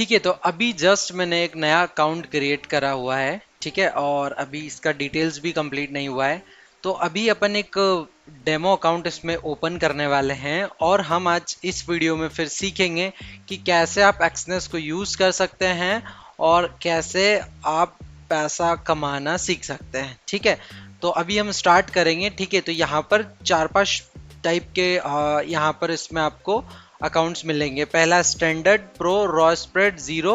ठीक है, तो अभी जस्ट मैंने एक नया अकाउंट क्रिएट करा हुआ है। ठीक है, और अभी इसका डिटेल्स भी कंप्लीट नहीं हुआ है। तो अभी अपन एक डेमो अकाउंट इसमें ओपन करने वाले हैं, और हम आज इस वीडियो में फिर सीखेंगे कि कैसे आप एक्सनेस को यूज कर सकते हैं और कैसे आप पैसा कमाना सीख सकते हैं। ठीक है, तो अभी हम स्टार्ट करेंगे। ठीक है, तो यहाँ पर चार पांच टाइप के यहाँ पर इसमें आपको अकाउंट्स मिलेंगे। पहला standard, pro, raw spread, zero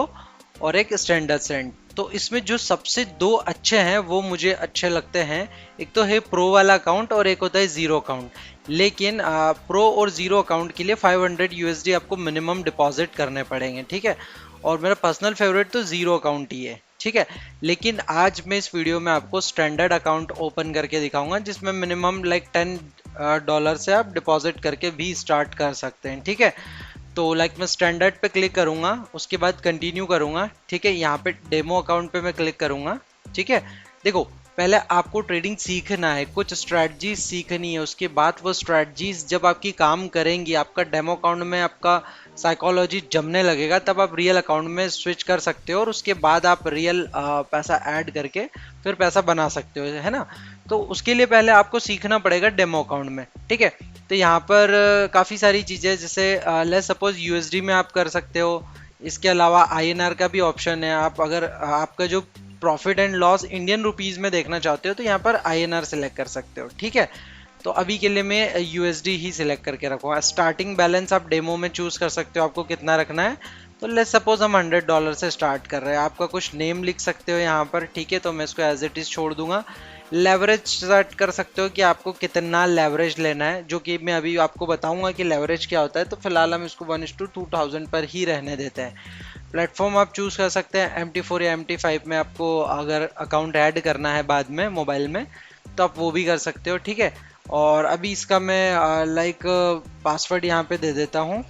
और एक स्टैंडर्ड सेंट। तो इसमें जो सबसे दो अच्छे हैं वो मुझे अच्छे लगते हैं, एक तो है प्रो वाला अकाउंट और एक होता है जीरो अकाउंट। लेकिन प्रो और जीरो अकाउंट के लिए 500 यूएसडी आपको मिनिमम डिपॉजिट करने पड़ेंगे। ठीक है, और मेरा पर्सनल फेवरेट तो जीरो अकाउंट ही है। ठीक है, लेकिन आज मैं इस वीडियो में आपको स्टैंडर्ड अकाउंट ओपन करके दिखाऊंगा, जिसमें मिनिमम लाइक $10 से आप डिपॉजिट करके भी स्टार्ट कर सकते हैं। ठीक है, तो लाइक मैं स्टैंडर्ड पे क्लिक करूंगा, उसके बाद कंटिन्यू करूंगा। ठीक है, यहाँ पे डेमो अकाउंट पे मैं क्लिक करूंगा। ठीक है, देखो पहले आपको ट्रेडिंग सीखना है, कुछ स्ट्रैटेजी सीखनी है, उसके बाद वो स्ट्रैटेजीज जब आपकी काम करेंगी, आपका डेमो अकाउंट में आपका साइकोलॉजी जमने लगेगा, तब आप रियल अकाउंट में स्विच कर सकते हो और उसके बाद आप रियल पैसा ऐड करके फिर पैसा बना सकते हो, है ना। तो उसके लिए पहले आपको सीखना पड़ेगा डेमो अकाउंट में। ठीक है, तो यहाँ पर काफ़ी सारी चीज़ें, जैसे लेट्स सपोज यूएसडी में आप कर सकते हो। इसके अलावा आईएनआर का भी ऑप्शन है। आप अगर आपका जो profit and loss Indian rupees में देखना चाहते हो तो यहाँ पर आईएनआर सेलेक्ट कर सकते हो। ठीक है, तो अभी के लिए मैं यूएसडी ही सिलेक्ट करके रखूँगा। स्टार्टिंग बैलेंस आप डेमो में चूज कर सकते हो आपको कितना रखना है। तो लेट्स सपोज हम $100 से स्टार्ट कर रहे हैं। आपका कुछ नेम लिख सकते हो यहाँ पर। ठीक है, तो मैं इसको एज इट इज छोड़ दूंगा। लेवरेज सेट कर सकते हो कि आपको कितना लेवरेज लेना है, जो कि मैं अभी आपको बताऊंगा कि लेवरेज क्या होता है। तो फिलहाल हम इसको 1:2000 पर ही रहने देते हैं। प्लेटफॉर्म आप चूज कर सकते हैं MT4 या MT5 में। आपको अगर अकाउंट ऐड करना है बाद में मोबाइल में तो आप वो भी कर सकते हो। ठीक है, और अभी इसका मैं लाइक पासवर्ड यहाँ पे दे देता हूँ।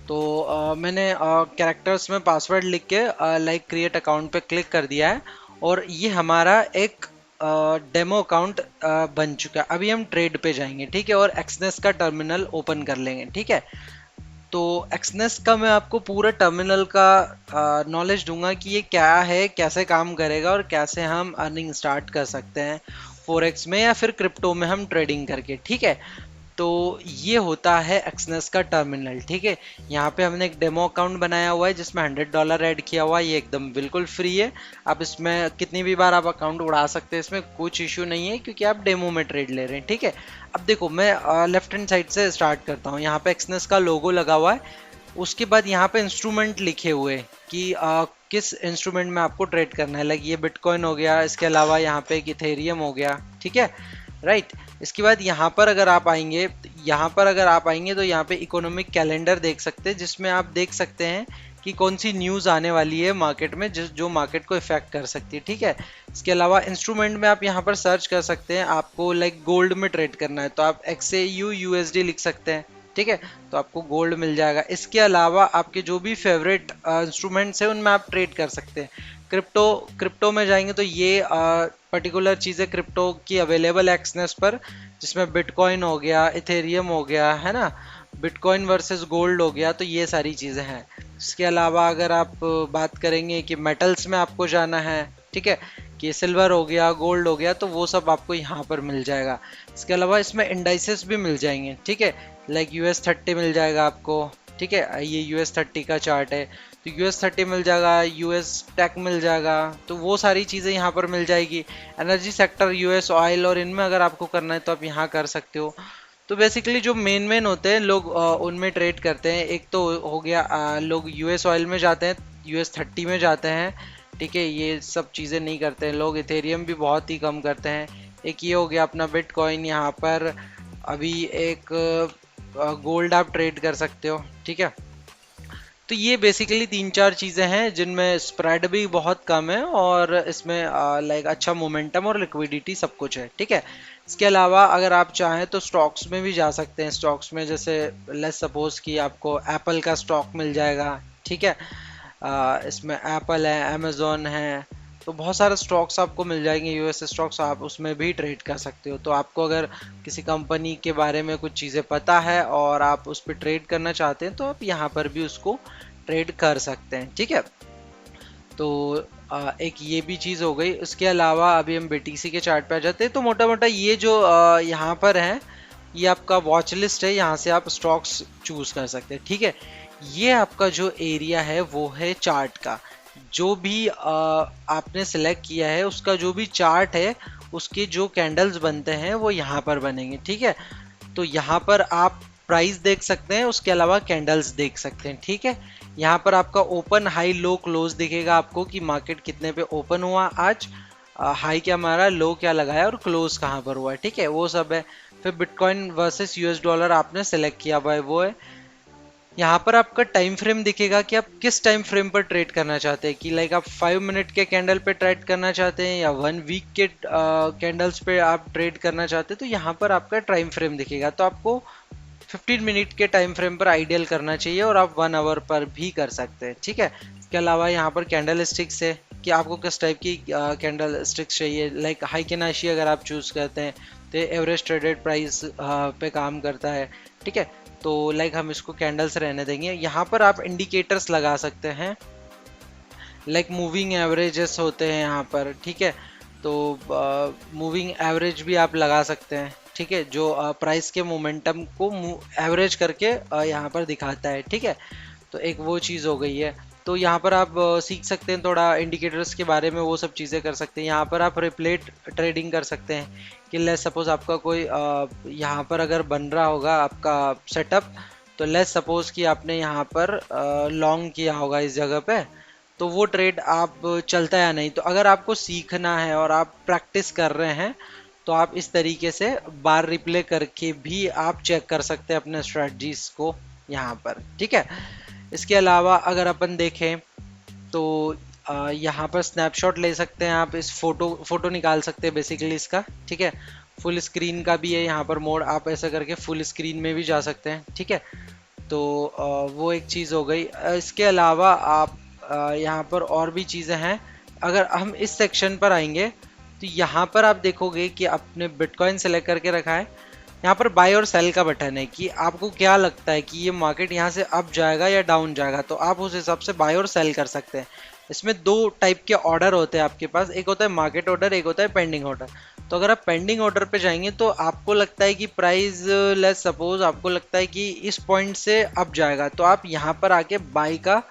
तो मैंने कैरेक्टर्स में पासवर्ड लिख के लाइक क्रिएट अकाउंट पे क्लिक कर दिया है, और ये हमारा एक डेमो अकाउंट बन चुका है। अभी हम ट्रेड पे जाएंगे। ठीक है, और एक्सनेस का टर्मिनल ओपन कर लेंगे। ठीक है, तो एक्सनेस का मैं आपको पूरा टर्मिनल का नॉलेज दूंगा कि ये क्या है, कैसे काम करेगा और कैसे हम अर्निंग स्टार्ट कर सकते हैं फोरेक्स में या फिर क्रिप्टो में हम ट्रेडिंग करके। ठीक है, तो ये होता है एक्सनेस का टर्मिनल। ठीक है, यहाँ पे हमने एक डेमो अकाउंट बनाया हुआ है जिसमें $100 ऐड किया हुआ है। ये एकदम बिल्कुल फ्री है। आप इसमें कितनी भी बार आप अकाउंट उड़ा सकते हैं, इसमें कुछ इश्यू नहीं है क्योंकि आप डेमो में ट्रेड ले रहे हैं। ठीक है, अब देखो मैं लेफ्ट हैंड साइड से स्टार्ट करता हूँ। यहाँ पे एक्सनेस का लोगो लगा हुआ है। उसके बाद यहाँ पे इंस्ट्रूमेंट लिखे हुए कि किस इंस्ट्रूमेंट में आपको ट्रेड करना है। लाइक ये बिटकॉइन हो गया, इसके अलावा यहाँ पे एक इथेरियम हो गया। ठीक है, राइट। इसके बाद यहाँ पर अगर आप आएंगे, तो यहाँ पे इकोनॉमिक कैलेंडर देख सकते हैं, जिसमें आप देख सकते हैं कि कौन सी न्यूज़ आने वाली है मार्केट में, जो मार्केट को इफेक्ट कर सकती है। ठीक है, इसके अलावा इंस्ट्रूमेंट में आप यहाँ पर सर्च कर सकते हैं। आपको लाइक गोल्ड में ट्रेड करना है तो आप XAU USD लिख सकते हैं। ठीक है, तो आपको गोल्ड मिल जाएगा। इसके अलावा आपके जो भी फेवरेट इंस्ट्रूमेंट्स हैं उनमें आप ट्रेड कर सकते हैं। क्रिप्टो में जाएंगे तो ये पर्टिकुलर चीज़ें क्रिप्टो की अवेलेबल है एक्सनेस पर, जिसमें बिटकॉइन हो गया, इथेरियम हो गया, है ना, बिटकॉइन वर्सेस गोल्ड हो गया। तो ये सारी चीज़ें हैं। इसके अलावा अगर आप बात करेंगे कि मेटल्स में आपको जाना है, ठीक है, कि सिल्वर हो गया, गोल्ड हो गया, तो वो सब आपको यहाँ पर मिल जाएगा। इसके अलावा इसमें इंडाइसेस भी मिल जाएंगे। ठीक है, लाइक US30 मिल जाएगा आपको। ठीक है, ये US30 का चार्ट है, तो US30 मिल जाएगा, US टेक मिल जाएगा। तो वो सारी चीज़ें यहाँ पर मिल जाएगी। एनर्जी सेक्टर, US ऑयल, और इनमें अगर आपको करना है तो आप यहाँ कर सकते हो। तो बेसिकली जो मेन होते हैं लोग उनमें ट्रेड करते हैं। एक तो हो गया लोग US ऑयल में जाते हैं, US30 में जाते हैं। ठीक है, ये सब चीज़ें नहीं करते हैं लोग। इथेरियम भी बहुत ही कम करते हैं। एक ये हो गया अपना बिटकॉइन। यहाँ पर अभी एक गोल्ड आप ट्रेड कर सकते हो। ठीक है, तो ये बेसिकली तीन चार चीज़ें हैं जिनमें स्प्रेड भी बहुत कम है और इसमें लाइक अच्छा मोमेंटम और लिक्विडिटी सब कुछ है। ठीक है, इसके अलावा अगर आप चाहें तो स्टॉक्स में भी जा सकते हैं। स्टॉक्स में जैसे लेट्स सपोज कि आपको एप्पल का स्टॉक मिल जाएगा। ठीक है, इसमें एप्पल है, अमेजोन है, तो बहुत सारे स्टॉक्स आपको मिल जाएंगे, US स्टॉक्स। आप उसमें भी ट्रेड कर सकते हो। तो आपको अगर किसी कंपनी के बारे में कुछ चीज़ें पता है और आप उस पर ट्रेड करना चाहते हैं तो आप यहाँ पर भी उसको ट्रेड कर सकते हैं। ठीक है, तो एक ये भी चीज़ हो गई। उसके अलावा अभी हम बीटीसी के चार्ट पे आ जाते हैं। तो मोटा मोटा ये जो यहाँ पर है, ये आपका वॉच लिस्ट है, यहाँ से आप स्टॉक्स चूज कर सकते हैं। ठीक है, ये आपका जो एरिया है वो है चार्ट का। जो भी आपने सेलेक्ट किया है उसका जो भी चार्ट है, उसके जो कैंडल्स बनते हैं वो यहाँ पर बनेंगे। ठीक है, तो यहाँ पर आप प्राइस देख सकते हैं, उसके अलावा कैंडल्स देख सकते हैं। ठीक है, यहाँ पर आपका ओपन हाई लो क्लोज दिखेगा आपको कि मार्केट कितने पे ओपन हुआ आज, हाई क्या मारा, लो क्या लगाया और क्लोज कहाँ पर हुआ है। ठीक है, वो सब है। फिर बिटकॉइन वर्सेस यूएस डॉलर आपने सेलेक्ट किया हुआ है, वो है। यहाँ पर आपका टाइम फ्रेम दिखेगा कि आप किस टाइम फ्रेम पर ट्रेड करना चाहते हैं, कि लाइक आप 5 मिनट के कैंडल पे ट्रेड करना चाहते हैं या 1 वीक के कैंडल्स पे आप ट्रेड करना चाहते हैं। तो यहाँ पर आपका टाइम फ्रेम दिखेगा। तो आपको 15 मिनट के टाइम फ्रेम पर आइडियल करना चाहिए और आप 1 आवर पर भी कर सकते हैं। ठीक है, इसके अलावा यहाँ पर कैंडल स्टिक्स है कि आपको किस टाइप की कैंडल स्टिक्स चाहिए। लाइक हाइकेनाशी अगर आप चूज करते हैं तो एवरेज ट्रेडेड प्राइस पे काम करता है। ठीक है, तो लाइक हम इसको कैंडल्स रहने देंगे। यहाँ पर आप इंडिकेटर्स लगा सकते हैं, लाइक मूविंग एवरेजेस होते हैं यहाँ पर। ठीक है, तो मूविंग एवरेज भी आप लगा सकते हैं। ठीक है, जो प्राइस के मोमेंटम को एवरेज करके यहाँ पर दिखाता है। ठीक है, तो एक वो चीज़ हो गई है। तो यहाँ पर आप सीख सकते हैं थोड़ा इंडिकेटर्स के बारे में, वो सब चीज़ें कर सकते हैं। यहाँ पर आप रिप्लेट ट्रेडिंग कर सकते हैं कि लेट्स सपोज आपका कोई यहाँ पर अगर बन रहा होगा आपका सेटअप, तो लेट्स सपोज कि आपने यहाँ पर लॉन्ग किया होगा इस जगह पे, तो वो ट्रेड आप चलता है या नहीं। तो अगर आपको सीखना है और आप प्रैक्टिस कर रहे हैं तो आप इस तरीके से बार रिप्ले करके भी आप चेक कर सकते हैं अपने स्ट्रेटजीज को यहाँ पर। ठीक है, इसके अलावा अगर अपन देखें तो यहाँ पर स्नैपशॉट ले सकते हैं आप, इस फोटो निकाल सकते हैं बेसिकली इसका। ठीक है, फुल स्क्रीन का भी है यहाँ पर मोड, आप ऐसा करके फुल स्क्रीन में भी जा सकते हैं। ठीक है, तो वो एक चीज़ हो गई। इसके अलावा आप यहाँ पर और भी चीज़ें हैं। अगर हम इस सेक्शन पर आएंगे तो यहाँ पर आप देखोगे कि आपने बिटकॉइन सेलेक्ट करके रखा है। यहाँ पर बाय और सेल का बटन है कि आपको क्या लगता है कि ये मार्केट यहाँ से अप जाएगा या डाउन जाएगा, तो आप उस हिसाब से बाय और सेल कर सकते हैं। इसमें दो टाइप के ऑर्डर होते हैं आपके पास, एक होता है मार्केट ऑर्डर, एक होता है पेंडिंग ऑर्डर। तो अगर आप पेंडिंग ऑर्डर पे जाएंगे तो आपको लगता है कि प्राइस, लेट्स सपोज आपको लगता है कि इस पॉइंट से अप जाएगा, तो आप यहाँ पर आके बाय का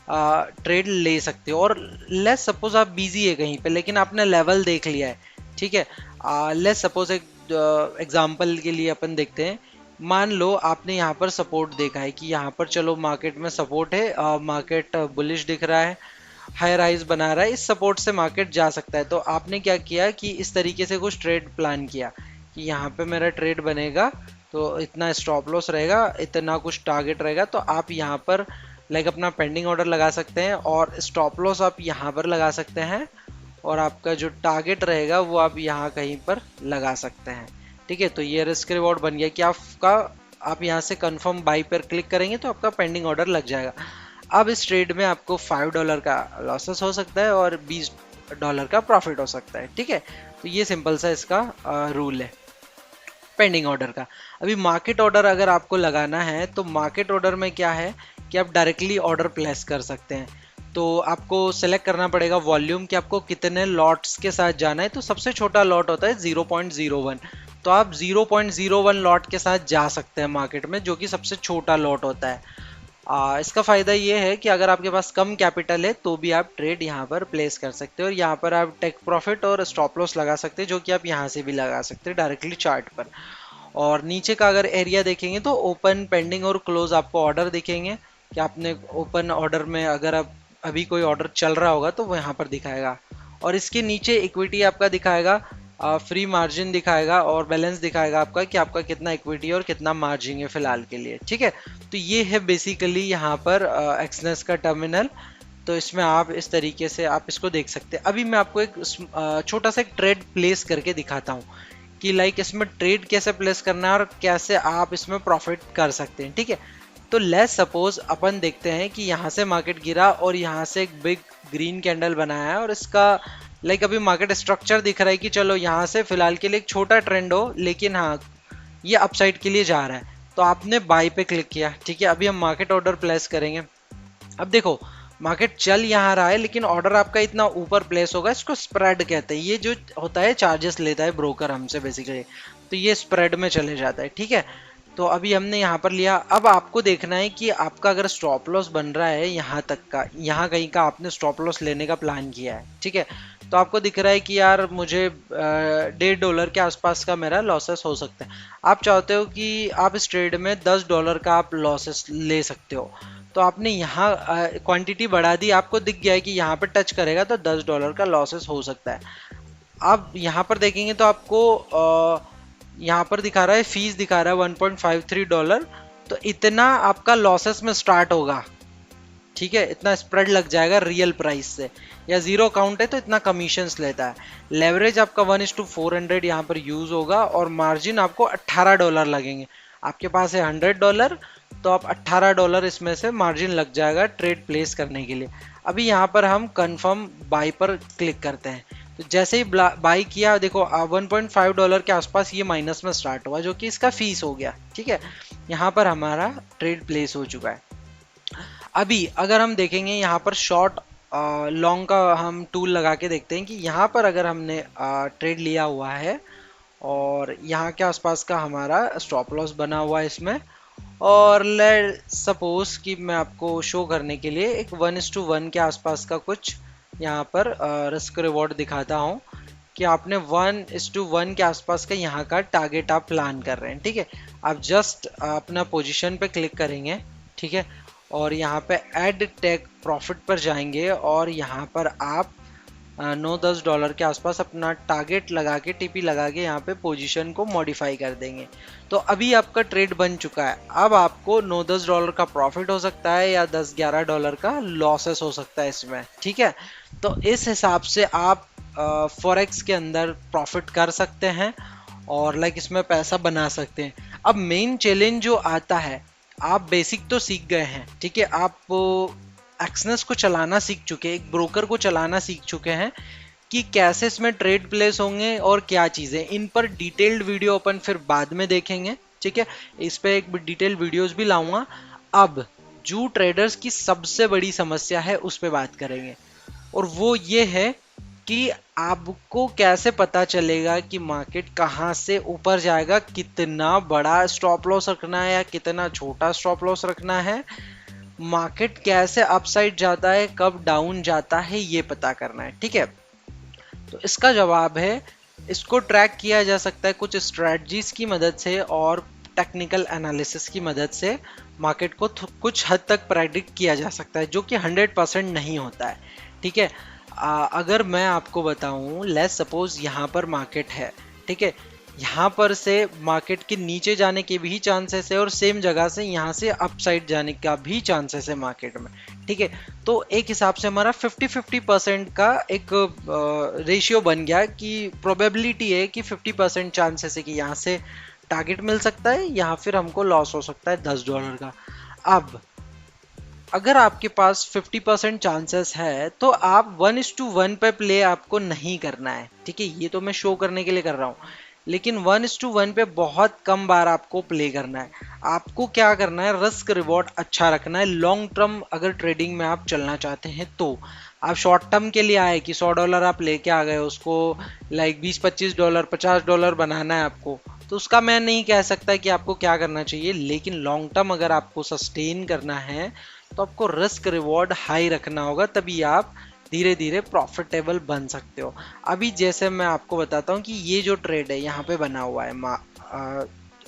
ट्रेड ले सकते हो। और लेट्स सपोज आप बिजी है कहीं पे लेकिन आपने लेवल देख लिया है। ठीक है, लेट्स सपोज एक एग्जांपल के लिए अपन देखते हैं। मान लो आपने यहाँ पर सपोर्ट देखा है कि यहाँ पर चलो मार्केट में सपोर्ट है, मार्केट बुलिश दिख रहा है, हाई राइज बना रहा है, इस सपोर्ट से मार्केट जा सकता है। तो आपने क्या किया कि इस तरीके से कुछ ट्रेड प्लान किया कि यहाँ पे मेरा ट्रेड बनेगा तो इतना स्टॉप लॉस रहेगा, इतना कुछ टारगेट रहेगा। तो आप यहाँ पर लाइक अपना पेंडिंग ऑर्डर लगा सकते हैं और स्टॉप लॉस आप यहाँ पर लगा सकते हैं और आपका जो टारगेट रहेगा वो आप यहाँ कहीं पर लगा सकते हैं। ठीक है, तो ये रिस्क रिवॉर्ड बन गया कि आपका, आप यहाँ से कंफर्म बाई पर क्लिक करेंगे तो आपका पेंडिंग ऑर्डर लग जाएगा। अब इस ट्रेड में आपको $5 का लॉसेस हो सकता है और $20 का प्रॉफिट हो सकता है। ठीक है, तो ये सिंपल सा इसका रूल है पेंडिंग ऑर्डर का। अभी मार्केट ऑर्डर अगर आपको लगाना है तो मार्केट ऑर्डर में क्या है कि आप डायरेक्टली ऑर्डर प्लेस कर सकते हैं। तो आपको सेलेक्ट करना पड़ेगा वॉल्यूम कि आपको कितने लॉट्स के साथ जाना है। तो सबसे छोटा लॉट होता है 0.01, तो आप 0.01 लॉट के साथ जा सकते हैं मार्केट में, जो कि सबसे छोटा लॉट होता है। इसका फ़ायदा ये है कि अगर आपके पास कम कैपिटल है तो भी आप ट्रेड यहाँ पर प्लेस कर सकते हो और यहाँ पर आप टेक प्रॉफिट और स्टॉप लॉस लगा सकते हैं, जो कि आप यहाँ से भी लगा सकते हैं डायरेक्टली चार्ट पर। और नीचे का अगर एरिया देखेंगे तो ओपन, पेंडिंग और क्लोज आपको ऑर्डर दिखेंगे कि आपने ओपन ऑर्डर में अगर आप अभी कोई ऑर्डर चल रहा होगा तो वो यहाँ पर दिखाएगा। और इसके नीचे इक्विटी आपका दिखाएगा, फ्री मार्जिन दिखाएगा और बैलेंस दिखाएगा आपका कि आपका कितना इक्विटी और कितना मार्जिन है फिलहाल के लिए। ठीक है, तो ये है बेसिकली यहाँ पर एक्सनेस का टर्मिनल। तो इसमें आप इस तरीके से आप इसको देख सकते हैं। अभी मैं आपको एक छोटा सा एक ट्रेड प्लेस करके दिखाता हूँ कि लाइक इसमें ट्रेड कैसे प्लेस करना है और कैसे आप इसमें प्रॉफिट कर सकते हैं। ठीक है, तो लेट्स सपोज अपन देखते हैं कि यहाँ से मार्केट गिरा और यहाँ से एक बिग ग्रीन कैंडल बनाया है और इसका लाइक अभी मार्केट स्ट्रक्चर दिख रहा है कि चलो यहाँ से फिलहाल के लिए एक छोटा ट्रेंड हो, लेकिन हाँ ये अपसाइड के लिए जा रहा है। तो आपने बाय पे क्लिक किया। ठीक है, अभी हम मार्केट ऑर्डर प्लेस करेंगे। अब देखो मार्केट चल यहाँ रहा है लेकिन ऑर्डर आपका इतना ऊपर प्लेस होगा, इसको स्प्रेड कहते हैं। ये जो होता है चार्जेस लेता है ब्रोकर हमसे बेसिकली, तो ये स्प्रेड में चले जाता है, ठीक है। तो अभी हमने यहाँ पर लिया। अब आपको देखना है कि आपका अगर स्टॉप लॉस बन रहा है यहाँ तक का, यहाँ कहीं का आपने स्टॉप लॉस लेने का प्लान किया है, ठीक है। तो आपको दिख रहा है कि यार मुझे $1.5 के आसपास का मेरा लॉसेस हो सकता है। आप चाहते हो कि आप इस ट्रेड में $10 का आप लॉसेस ले सकते हो, तो आपने यहाँ क्वांटिटी बढ़ा दी, आपको दिख गया है कि यहाँ पर टच करेगा तो $10 का लॉसेस हो सकता है। आप यहाँ पर देखेंगे तो आपको यहाँ पर दिखा रहा है, फीस दिखा रहा है $1.53, तो इतना आपका लॉसेस में स्टार्ट होगा, ठीक है। इतना स्प्रेड लग जाएगा रियल प्राइस से, या जीरो अकाउंट है तो इतना कमीशंस लेता है। लेवरेज आपका 1:400 यहाँ पर यूज होगा, और मार्जिन आपको $18 लगेंगे। आपके पास है $100, तो आप $18 इसमें से मार्जिन लग जाएगा ट्रेड प्लेस करने के लिए। अभी यहाँ पर हम कंफर्म बाई पर क्लिक करते हैं, तो जैसे ही बाई किया देखो $1.5 के आसपास ये माइनस में स्टार्ट हुआ, जो कि इसका फीस हो गया, ठीक है। यहाँ पर हमारा ट्रेड प्लेस हो चुका है। अभी अगर हम देखेंगे यहाँ पर शॉर्ट लॉन्ग का हम टूल लगा के देखते हैं कि यहाँ पर अगर हमने ट्रेड लिया हुआ है और यहाँ के आसपास का हमारा स्टॉप लॉस बना हुआ है इसमें, और लेट सपोज कि मैं आपको शो करने के लिए एक 1:1 के आसपास का कुछ यहाँ पर रिस्क रिवॉर्ड दिखाता हूँ कि आपने 1:1 के आसपास का यहाँ का टारगेट आप प्लान कर रहे हैं, ठीक है। आप जस्ट अपना पोजीशन पे क्लिक करेंगे, ठीक है, और यहाँ पे ऐड टेक प्रॉफिट पर जाएंगे, और यहाँ पर आप $9-10 के आसपास अपना टारगेट लगा के टीपी लगा के यहाँ पे पोजीशन को मॉडिफाई कर देंगे। तो अभी आपका ट्रेड बन चुका है। अब आपको $9-10 का प्रॉफिट हो सकता है या $10-11 का लॉसेस हो सकता है इसमें, ठीक है। तो इस हिसाब से आप फॉरेक्स के अंदर प्रॉफिट कर सकते हैं और लाइक इसमें पैसा बना सकते हैं। अब मेन चैलेंज जो आता है, आप बेसिक तो सीख गए हैं, ठीक है। आप एक्सनेस को चलाना सीख चुके हैं, एक ब्रोकर को चलाना सीख चुके हैं कि कैसे इसमें ट्रेड प्लेस होंगे और क्या चीज़ें। इन पर डिटेल्ड वीडियो अपन फिर बाद में देखेंगे, ठीक है। इस पे एक डिटेल्ड वीडियोस भी लाऊंगा। अब जो ट्रेडर्स की सबसे बड़ी समस्या है उस पर बात करेंगे, और वो ये है कि आपको कैसे पता चलेगा कि मार्केट कहाँ से ऊपर जाएगा, कितना बड़ा स्टॉप लॉस रखना है या कितना छोटा स्टॉप लॉस रखना है, मार्केट कैसे अपसाइड जाता है कब डाउन जाता है, ये पता करना है, ठीक है। तो इसका जवाब है, इसको ट्रैक किया जा सकता है कुछ स्ट्रेटजीज की मदद से और टेक्निकल एनालिसिस की मदद से। मार्केट को कुछ हद तक प्रेडिक्ट किया जा सकता है, जो कि 100% नहीं होता है, ठीक है। अगर मैं आपको बताऊं, लेट्स सपोज यहाँ पर मार्केट है, ठीक है, यहाँ पर से मार्केट के नीचे जाने के भी चांसेस है और सेम जगह से यहाँ से अपसाइड जाने का भी चांसेस है मार्केट में, ठीक है। तो एक हिसाब से हमारा 50-50% का एक रेशियो बन गया कि प्रोबेबिलिटी है कि 50% चांसेस है कि यहाँ से टारगेट मिल सकता है या फिर हमको लॉस हो सकता है $10 का। अब अगर आपके पास 50% चांसेस है तो आप 1:1 पे प्ले आपको नहीं करना है, ठीक है। ये तो मैं शो करने के लिए कर रहा हूँ, लेकिन 1:1 पे बहुत कम बार आपको प्ले करना है। आपको क्या करना है, रिस्क रिवॉर्ड अच्छा रखना है। लॉन्ग टर्म अगर ट्रेडिंग में आप चलना चाहते हैं तो आप शॉर्ट टर्म के लिए आए कि $100 आप लेके आ गए, उसको लाइक $20-25 $50 बनाना है आपको, तो उसका मैं नहीं कह सकता कि आपको क्या करना चाहिए। लेकिन लॉन्ग टर्म अगर आपको सस्टेन करना है तो आपको रिस्क रिवॉर्ड हाई रखना होगा, तभी आप धीरे धीरे प्रॉफिटेबल बन सकते हो। अभी जैसे मैं आपको बताता हूँ कि ये जो ट्रेड है यहाँ पे बना हुआ है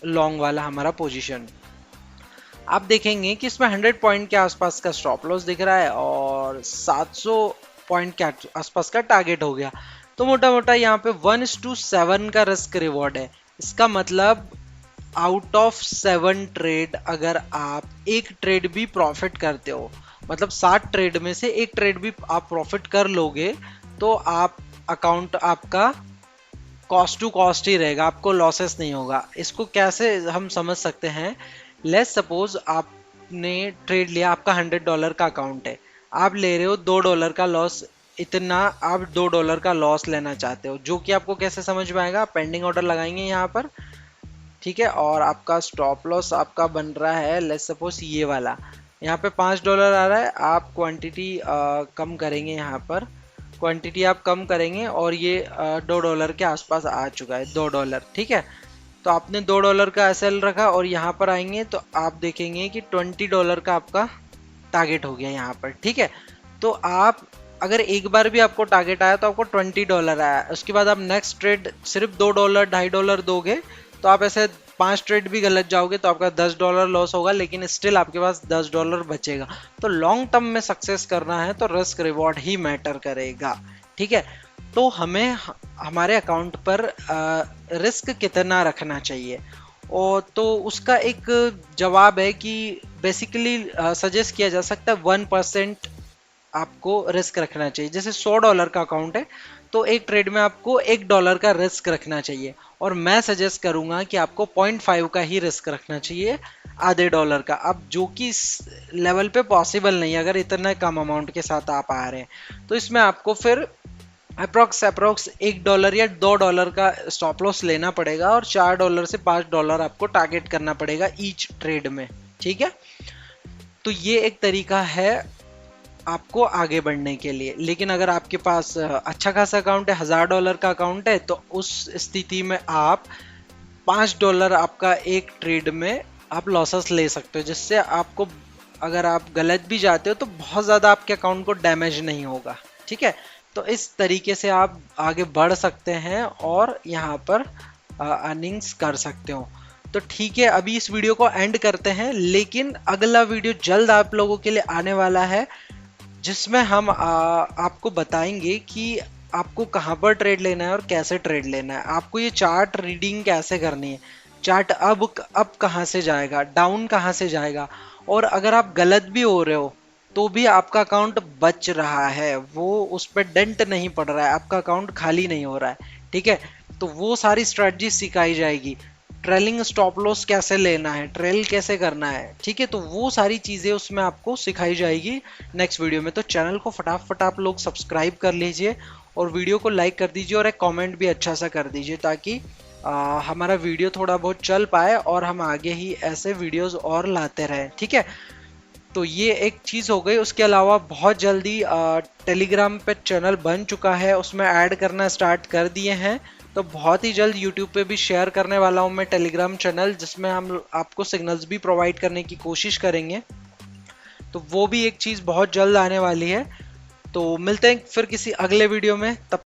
लॉन्ग वाला हमारा पोजीशन, आप देखेंगे कि इसमें 100 पॉइंट के आसपास का स्टॉप लॉस दिख रहा है और 700 पॉइंट के आसपास का टारगेट हो गया। तो मोटा मोटा यहाँ पे 1:7 का रिस्क रिवॉर्ड है। इसका मतलब आउट ऑफ 7 ट्रेड अगर आप एक ट्रेड भी प्रॉफिट करते हो, मतलब 60 ट्रेड में से एक ट्रेड भी आप प्रॉफिट कर लोगे, तो आप अकाउंट आपका कॉस्ट टू कॉस्ट ही रहेगा, आपको लॉसेस नहीं होगा। इसको कैसे हम समझ सकते हैं, लेट्स सपोज आपने ट्रेड लिया, आपका $100 का अकाउंट है, आप ले रहे हो $2 का लॉस, इतना आप $2 का लॉस लेना चाहते हो, जो कि आपको कैसे समझ में आएगा, पेंडिंग ऑर्डर लगाएंगे यहाँ पर, ठीक है। और आपका स्टॉप लॉस आपका बन रहा है लेट्स सपोज ये वाला, यहाँ पे $5 आ रहा है, आप क्वांटिटी कम करेंगे, यहाँ पर क्वांटिटी आप कम करेंगे और ये $2 के आसपास आ चुका है, $2, ठीक है। तो आपने $2 का एसएल रखा और यहाँ पर आएंगे तो आप देखेंगे कि $20 का आपका टारगेट हो गया यहाँ पर, ठीक है। तो आप अगर एक बार भी आपको टारगेट आया तो आपको $20 आया, उसके बाद आप नेक्स्ट ट्रेड सिर्फ $2 $2.5 दोगे तो आप ऐसे 5 ट्रेड भी गलत जाओगे तो आपका $10 लॉस होगा, लेकिन स्टिल आपके पास $10 बचेगा। तो लॉन्ग टर्म में सक्सेस करना है तो रिस्क रिवॉर्ड ही मैटर करेगा, ठीक है। तो हमें हमारे अकाउंट पर रिस्क कितना रखना चाहिए, और तो उसका एक जवाब है कि बेसिकली सजेस्ट किया जा सकता है 1% आपको रिस्क रखना चाहिए। जैसे $100 का अकाउंट है तो एक ट्रेड में आपको $1 का रिस्क रखना चाहिए, और मैं सजेस्ट करूंगा कि आपको 0.5 का ही रिस्क रखना चाहिए, आधे डॉलर का। अब जो कि इस लेवल पे पॉसिबल नहीं है अगर इतना कम अमाउंट के साथ आप आ रहे हैं, तो इसमें आपको फिर अप्रोक्स $1 या $2 का स्टॉप लॉस लेना पड़ेगा और $4 से $5 आपको टारगेट करना पड़ेगा ईच ट्रेड में, ठीक है। तो ये एक तरीका है आपको आगे बढ़ने के लिए। लेकिन अगर आपके पास अच्छा खासा अकाउंट है, $1000 का अकाउंट है, तो उस स्थिति में आप $5 आपका एक ट्रेड में आप लॉसेस ले सकते हो, जिससे आपको अगर आप गलत भी जाते हो तो बहुत ज़्यादा आपके अकाउंट को डैमेज नहीं होगा, ठीक है। तो इस तरीके से आप आगे बढ़ सकते हैं और यहाँ पर अर्निंग्स कर सकते हो। तो ठीक है, अभी इस वीडियो को एंड करते हैं, लेकिन अगला वीडियो जल्द आप लोगों के लिए आने वाला है, जिसमें हम आपको बताएंगे कि आपको कहाँ पर ट्रेड लेना है और कैसे ट्रेड लेना है। आपको ये चार्ट रीडिंग कैसे करनी है, चार्ट अब कहाँ से जाएगा, डाउन कहाँ से जाएगा, और अगर आप गलत भी हो रहे हो तो भी आपका अकाउंट बच रहा है, वो उस पर डेंट नहीं पड़ रहा है, आपका अकाउंट खाली नहीं हो रहा है, ठीक है। तो वो सारी स्ट्रेटजी सिखाई जाएगी। ट्रेलिंग स्टॉप लॉस कैसे लेना है, ट्रेल कैसे करना है, ठीक है। तो वो सारी चीजें उसमें आपको सिखाई जाएगी नेक्स्ट वीडियो में। तो चैनल को फटाफट आप लोग सब्सक्राइब कर लीजिए और वीडियो को लाइक कर दीजिए और एक कमेंट भी अच्छा सा कर दीजिए, ताकि हमारा वीडियो थोड़ा बहुत चल पाए और हम आगे ही ऐसे वीडियोस और लाते रहें, ठीक है। तो ये एक चीज़ हो गई। उसके अलावा बहुत जल्दी टेलीग्राम पे चैनल बन चुका है, उसमें ऐड करना स्टार्ट कर दिए हैं। तो बहुत ही जल्द यूट्यूब पे भी शेयर करने वाला हूँ मैं टेलीग्राम चैनल, जिसमें हम आपको सिग्नल्स भी प्रोवाइड करने की कोशिश करेंगे। तो वो भी एक चीज़ बहुत जल्द आने वाली है। तो मिलते हैं फिर किसी अगले वीडियो में, तब